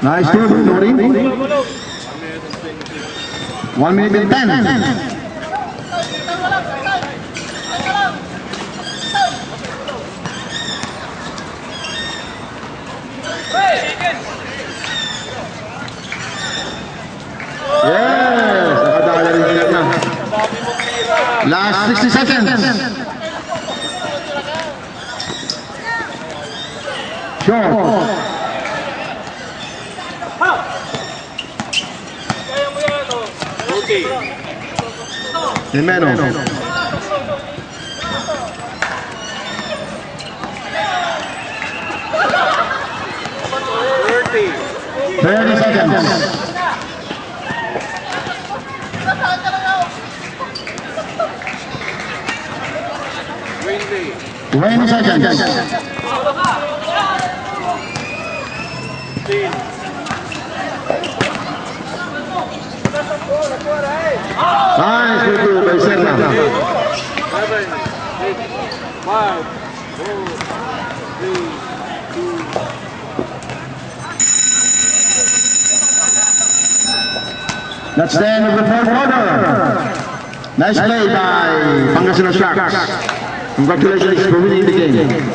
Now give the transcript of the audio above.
Nice move, Nori. 1 minute and 10. Yes! Nakadala rin siya na. Last 60 seconds. Short. Jimeno. 30 seconds. 20 seconds. Nice, good move by Serna. 7, 8, 5, 4, 3, 2. That's the end of the fourth quarter. Nice play by Pangasinan Sharks. Congratulations for winning the game.